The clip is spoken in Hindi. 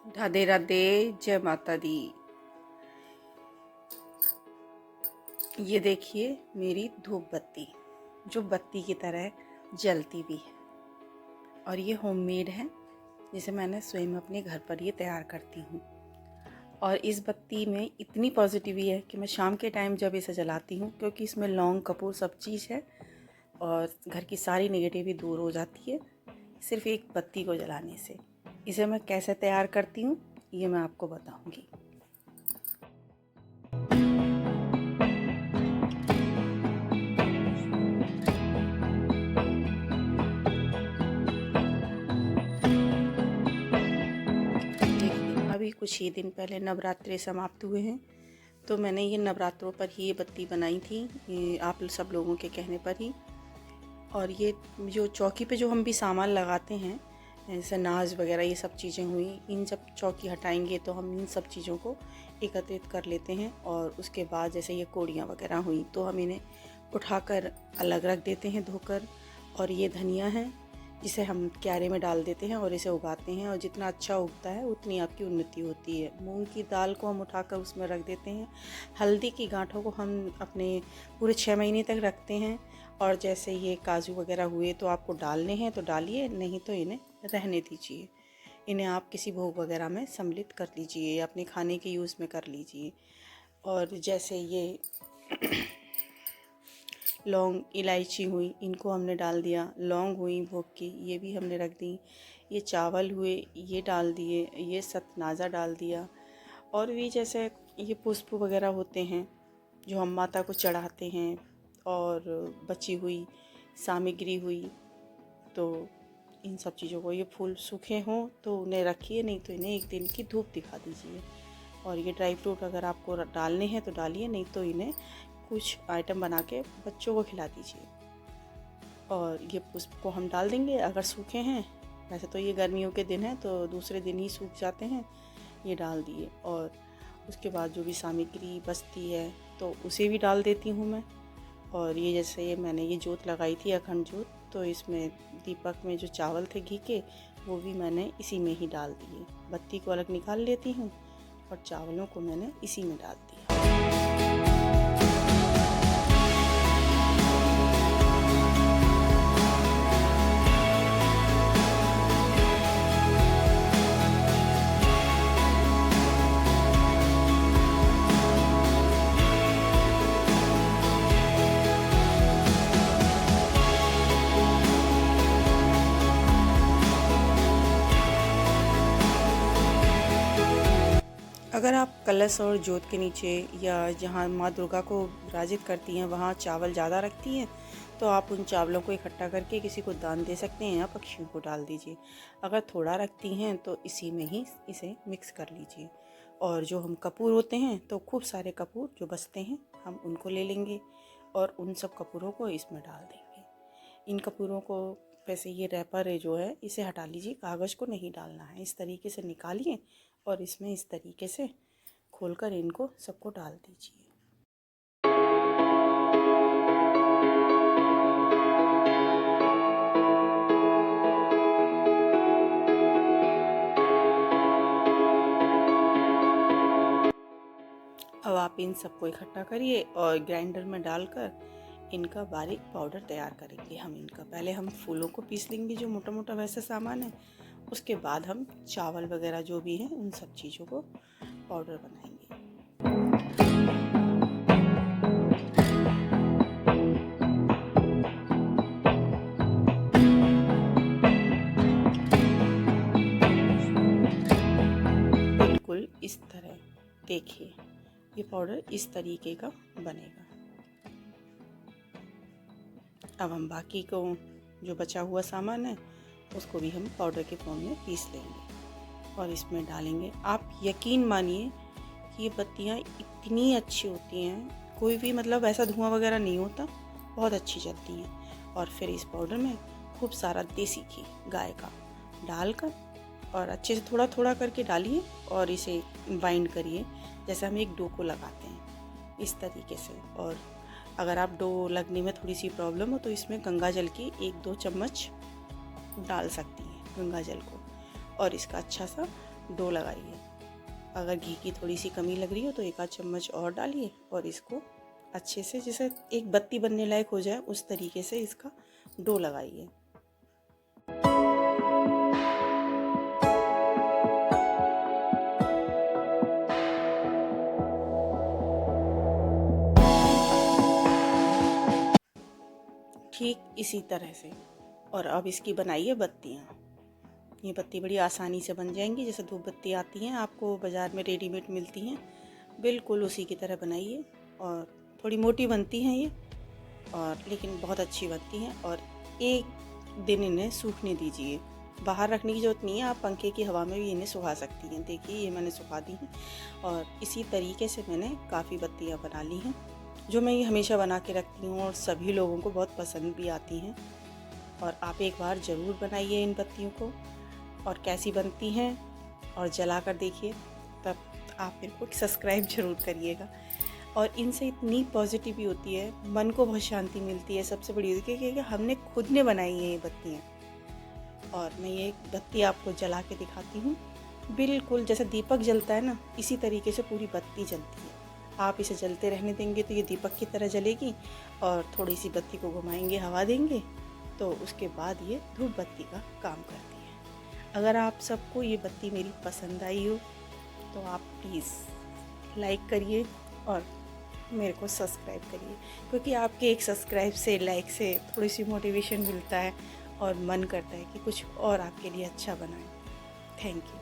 राधे राधे, जय माता दी। ये देखिए मेरी धूप बत्ती जो बत्ती की तरह जलती भी है, और ये होममेड है जिसे मैंने स्वयं अपने घर पर ये तैयार करती हूँ। और इस बत्ती में इतनी पॉजिटिविटी है कि मैं शाम के टाइम जब इसे जलाती हूँ, क्योंकि इसमें लौंग कपूर सब चीज़ है और घर की सारी नेगेटिविटी दूर हो जाती है सिर्फ एक बत्ती को जलाने से। इसे मैं कैसे तैयार करती हूँ ये मैं आपको बताऊँगी। अभी कुछ ही दिन पहले नवरात्रि समाप्त हुए हैं, तो मैंने ये नवरात्रों पर ही ये बत्ती बनाई थी, ये आप सब लोगों के कहने पर ही। और ये जो चौकी पे जो हम भी सामान लगाते हैं, जैसे नाज वगैरह ये सब चीज़ें हुई, इन सब चौकी हटाएंगे तो हम इन सब चीज़ों को एकत्रित कर लेते हैं। और उसके बाद जैसे ये कोड़ियाँ वगैरह हुई तो हम इन्हें उठाकर अलग रख देते हैं धोकर। और ये धनिया है जिसे हम क्यारे में डाल देते हैं और इसे उगाते हैं, और जितना अच्छा उगता है उतनी आपकी उन्नति होती है। मूंग की दाल को हम उठाकर उसमें रख देते हैं। हल्दी की गांठों को हम अपने पूरे 6 महीने तक रखते हैं। और जैसे ये काजू वगैरह हुए तो आपको डालने हैं तो डालिए, नहीं तो इन्हें रहने दीजिए। इन्हें आप किसी भोग वगैरह में सम्मिलित कर लीजिए या अपने खाने के यूज़ में कर लीजिए। और जैसे ये लौंग इलायची हुई, इनको हमने डाल दिया। लौंग हुई भोग की, ये भी हमने रख दी। ये चावल हुए, ये डाल दिए। ये सतनाजा डाल दिया। और भी जैसे ये पुष्प वगैरह होते हैं जो हम माता को चढ़ाते हैं, और बची हुई सामग्री हुई, तो इन सब चीज़ों को, ये फूल सूखे हों तो उन्हें रखिए, नहीं तो इन्हें एक दिन की धूप दिखा दीजिए। और ये ड्राई फ्रूट अगर आपको डालने हैं तो डालिए, नहीं तो इन्हें कुछ आइटम बना के बच्चों को खिला दीजिए। और ये पुष्प को हम डाल देंगे अगर सूखे हैं, वैसे तो ये गर्मियों के दिन है तो दूसरे दिन ही सूख जाते हैं, ये डाल दिए। और उसके बाद जो भी सामग्री बचती है तो उसे भी डाल देती हूँ मैं। और ये जैसे ये मैंने ये जोत लगाई थी अखंड जोत, तो इसमें दीपक में जो चावल थे घी के, वो भी मैंने इसी में ही डाल दिए। बत्ती को अलग निकाल लेती हूँ और चावलों को मैंने इसी में डाल दिया। अगर आप कलश और जोत के नीचे या जहाँ माँ दुर्गा को विराजित करती हैं वहाँ चावल ज़्यादा रखती हैं, तो आप उन चावलों को इकट्ठा करके किसी को दान दे सकते हैं या पक्षियों को डाल दीजिए। अगर थोड़ा रखती हैं तो इसी में ही इसे मिक्स कर लीजिए। और जो हम कपूर होते हैं तो खूब सारे कपूर जो बचते हैं हम उनको ले लेंगे और उन सब कपूरों को इसमें डाल देंगे। इन कपूरों को वैसे ये रैपर है जो है इसे हटा लीजिए, कागज़ को नहीं डालना है। इस तरीके से निकालिए और इसमें इस तरीके से खोलकर इनको सबको डाल दीजिए। अब आप इन सबको इकट्ठा करिए और ग्राइंडर में डालकर इनका बारीक पाउडर तैयार करेंगे। हम इनका पहले हम फूलों को पीस लेंगे जो मोटा मोटा वैसा सामान है, उसके बाद हम चावल वगैरह जो भी हैं उन सब चीज़ों को पाउडर बनाएंगे। बिल्कुल इस तरह देखिए, ये पाउडर इस तरीके का बनेगा। अब हम बाकी को जो बचा हुआ सामान है उसको भी हम पाउडर के फॉर्म में पीस लेंगे और इसमें डालेंगे। आप यकीन मानिए कि ये बत्तियाँ इतनी अच्छी होती हैं, कोई भी मतलब ऐसा धुआं वगैरह नहीं होता, बहुत अच्छी चलती हैं। और फिर इस पाउडर में खूब सारा देसी घी गाय का डालकर और अच्छे से थोड़ा थोड़ा करके डालिए और इसे बाइंड करिए जैसे हम एक डो को लगाते हैं, इस तरीके से। और अगर आप डो लगने में थोड़ी सी प्रॉब्लम हो तो इसमें गंगा जल की 1-2 चम्मच डाल सकती हैं, गंगा जल को, और इसका अच्छा सा डो लगाइए। अगर घी की थोड़ी सी कमी लग रही हो तो 1 आध चम्मच और डालिए और इसको अच्छे से जैसे एक बत्ती बनने लायक हो जाए उस तरीके से इसका डो लगाइए। ठीक इसी तरह से। और अब इसकी बनाइए बत्तियाँ। ये बत्ती बड़ी आसानी से बन जाएंगी, जैसे धूप बत्ती आती हैं आपको बाज़ार में रेडीमेड मिलती हैं, बिल्कुल उसी की तरह बनाइए। और थोड़ी मोटी बनती हैं ये, और लेकिन बहुत अच्छी बनती हैं। और एक दिन इन्हें सूखने दीजिए, बाहर रखने की ज़रूरत नहीं है, आप पंखे की हवा में भी इन्हें सुखा सकती हैं। देखिए ये मैंने सुखा दी हैं और इसी तरीके से मैंने काफ़ी बत्तियाँ बना ली हैं, जो मैं ये हमेशा बना के रखती हूँ और सभी लोगों को बहुत पसंद भी आती हैं। और आप एक बार ज़रूर बनाइए इन बत्तियों को, और कैसी बनती हैं और जला कर देखिए, तब आप मेरे को सब्सक्राइब ज़रूर करिएगा। और इनसे इतनी पॉजिटिव होती है, मन को बहुत शांति मिलती है। सबसे बड़ी बात कि हमने खुद ने बनाई है ये बत्तियाँ। और मैं ये बत्ती आपको जला के दिखाती हूँ, बिल्कुल जैसे दीपक जलता है ना, इसी तरीके से पूरी बत्ती जलती है। आप इसे जलते रहने देंगे तो ये दीपक की तरह जलेगी, और थोड़ी सी बत्ती को घुमाएंगे, हवा देंगे, तो उसके बाद ये धूप बत्ती का काम करती है। अगर आप सबको ये बत्ती मेरी पसंद आई हो तो आप प्लीज़ लाइक करिए और मेरे को सब्सक्राइब करिए, क्योंकि आपके एक सब्सक्राइब से, लाइक से थोड़ी सी मोटिवेशन मिलता है और मन करता है कि कुछ और आपके लिए अच्छा बनाएं। Thank you.